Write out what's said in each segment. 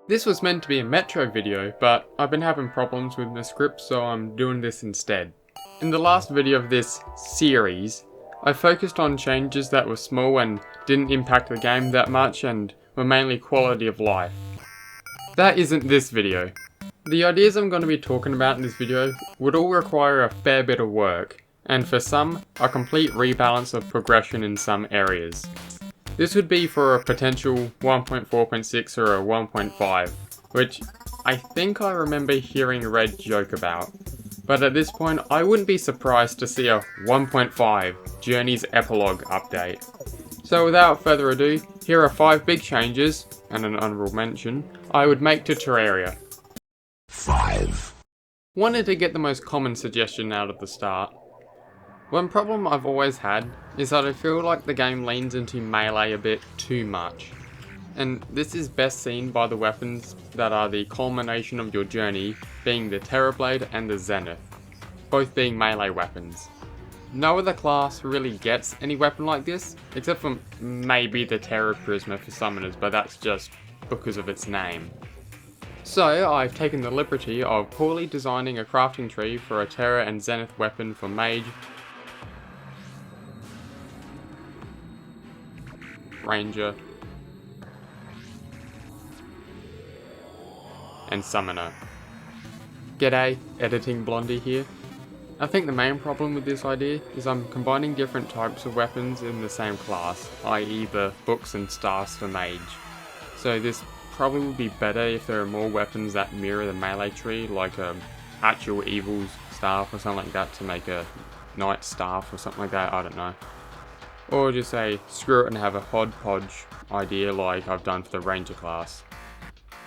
This was meant to be a Metro video, but I've been having problems with the script, so I'm doing this instead. In the last video of this series, I focused on changes that were small and didn't impact the game that much and were mainly quality of life. That isn't this video. The ideas I'm going to be talking about in this video would all require a fair bit of work, and for some, a complete rebalance of progression in some areas. This would be for a potential 1.4.6 or a 1.5, which I think I remember hearing Red joke about. But at this point, I wouldn't be surprised to see a 1.5 Journey's Epilogue update. So without further ado, here are 5 big changes, and an honourable mention, I would make to Terraria. 5. Wanted to get the most common suggestion out of the start. One problem I've always had is that I feel like the game leans into melee a bit too much. And this is best seen by the weapons that are the culmination of your journey, being the Terra Blade and the Zenith, both being melee weapons. No other class really gets any weapon like this, except for maybe the Terra Prisma for summoners, but that's just because of its name. So I've taken the liberty of poorly designing a crafting tree for a Terra and Zenith weapon for Mage, Ranger, and Summoner. G'day, editing Blondie here. I think the main problem with this idea is I'm combining different types of weapons in the same class, i.e. the books and staffs for Mage. So this probably would be better if there are more weapons that mirror the melee tree, like a actual Evil's staff or something like that to make a Knight staff or something like that, I don't know. Or just say, screw it and have a hodgepodge idea like I've done for the Ranger class.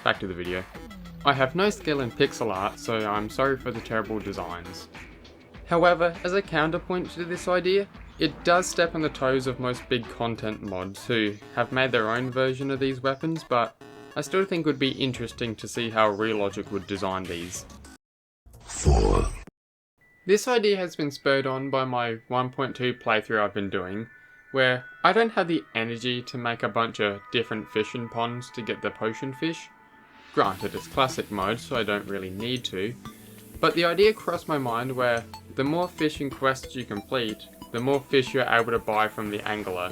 Back to the video. I have no skill in pixel art, so I'm sorry for the terrible designs. However, as a counterpoint to this idea, it does step on the toes of most big content mods who have made their own version of these weapons, but I still think it would be interesting to see how Relogic would design these. 4. This idea has been spurred on by my 1.2 playthrough I've been doing, where I don't have the energy to make a bunch of different fishing ponds to get the potion fish. Granted, it's classic mode, so I don't really need to, but the idea crossed my mind where the more fishing quests you complete, the more fish you're able to buy from the angler.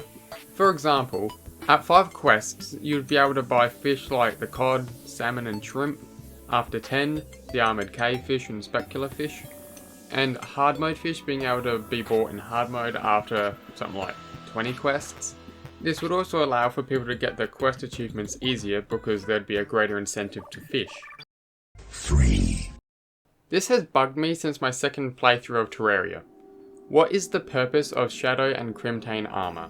For example, at 5 quests, you'd be able to buy fish like the cod, salmon and shrimp, after 10, the armoured cave fish and specular fish, and hard mode fish being able to be bought in hard mode after something like 20 quests. This would also allow for people to get their quest achievements easier because there'd be a greater incentive to fish. 3. This has bugged me since my second playthrough of Terraria. What is the purpose of Shadow and Crimtane armour?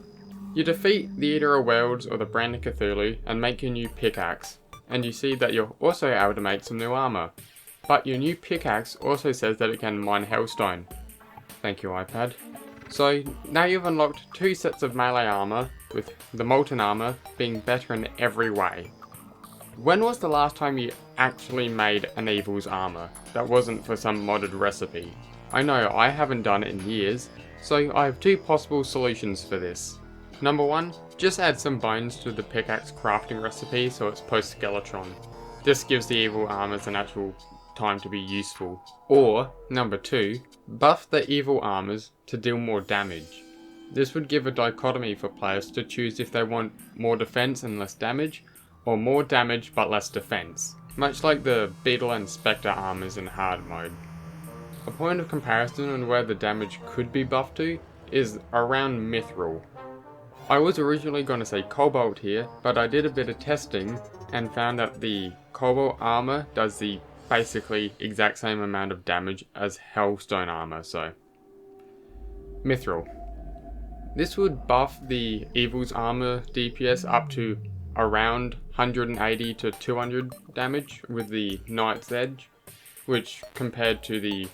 You defeat the Eater of Worlds or the Brand of Cthulhu and make your new pickaxe, and you see that you're also able to make some new armour. But your new pickaxe also says that it can mine Hellstone. Thank you, iPad. So now you've unlocked 2 sets of melee armour, with the Molten armour being better in every way. When was the last time you actually made an Evil's armour that wasn't for some modded recipe? I know I haven't done it in years, so I have 2 possible solutions for this. Number 1, just add some bones to the pickaxe crafting recipe so it's post-Skeletron. This gives the Evil armours an actual time to be useful. Or, number 2, buff the Evil armours to deal more damage. This would give a dichotomy for players to choose if they want more defense and less damage, or more damage but less defense, much like the Beetle and Spectre armors in hard mode. A point of comparison on where the damage could be buffed to is around Mithril. I was originally going to say Cobalt here, but I did a bit of testing and found that the Cobalt armor does the basically exact same amount of damage as Hellstone armor, so Mithril. This would buff the Evil's armor DPS up to around 180 to 200 damage with the Knight's Edge, which compared to the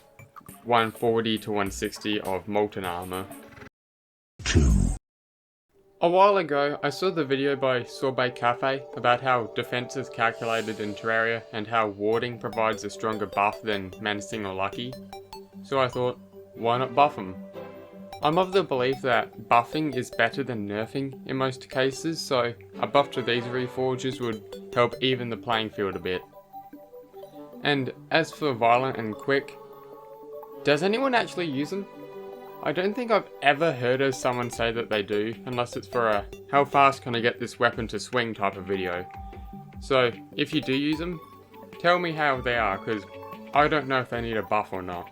140 to 160 of Molten armor. 2. A while ago, I saw the video by Sorbet Cafe about how defense is calculated in Terraria and how warding provides a stronger buff than Menacing or Lucky. So I thought, why not buff them? I'm of the belief that buffing is better than nerfing in most cases, so a buff to these reforges would help even the playing field a bit. And as for violent and quick, does anyone actually use them? I don't think I've ever heard of someone say that they do, unless it's for a how fast can I get this weapon to swing type of video. So if you do use them, tell me how they are, because I don't know if they need a buff or not.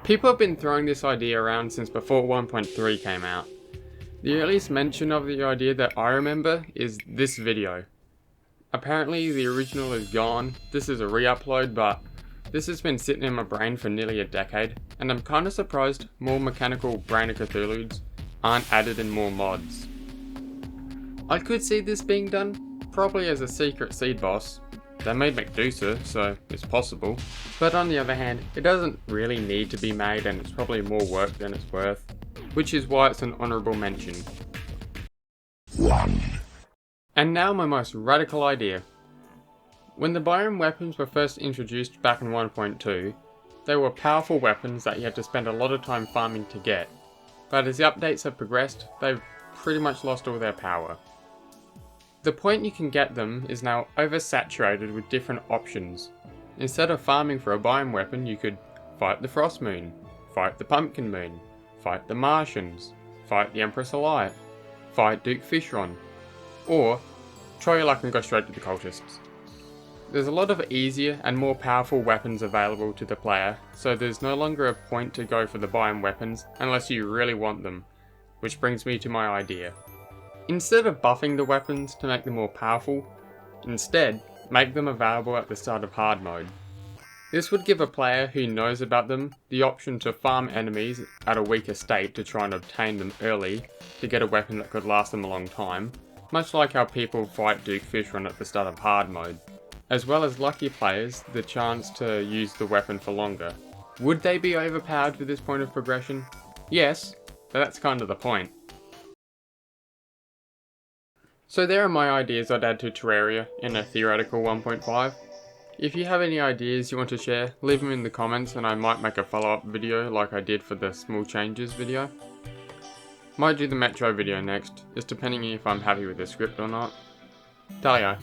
People have been throwing this idea around since before 1.3 came out. The earliest mention of the idea that I remember is this video. Apparently the original is gone, this is a re-upload, but this has been sitting in my brain for nearly a decade, and I'm kinda surprised more mechanical Brain of Cthulhu's aren't added in more mods. I could see this being done, probably as a secret seed boss. They made Medusa, so it's possible. But on the other hand, it doesn't really need to be made and it's probably more work than it's worth, which is why it's an honourable mention. 1. And now my most radical idea. When the biome weapons were first introduced back in 1.2, they were powerful weapons that you had to spend a lot of time farming to get, but as the updates have progressed, they've pretty much lost all their power. The point you can get them is now oversaturated with different options. Instead of farming for a biome weapon, you could fight the Frost Moon, fight the Pumpkin Moon, fight the Martians, fight the Empress of Light, fight Duke Fishron, or try your luck and go straight to the cultists. There's a lot of easier and more powerful weapons available to the player, so there's no longer a point to go for the biome weapons unless you really want them, which brings me to my idea. Instead of buffing the weapons to make them more powerful, instead make them available at the start of hard mode. This would give a player who knows about them the option to farm enemies at a weaker state to try and obtain them early to get a weapon that could last them a long time, much like how people fight Duke Fishron at the start of hard mode, as well as lucky players the chance to use the weapon for longer. Would they be overpowered for this point of progression? Yes, but that's kind of the point. So there are my ideas I'd add to Terraria in a theoretical 1.5. If you have any ideas you want to share, leave them in the comments and I might make a follow-up video like I did for the small changes video. Might do the Metro video next, just depending if I'm happy with the script or not. Talio.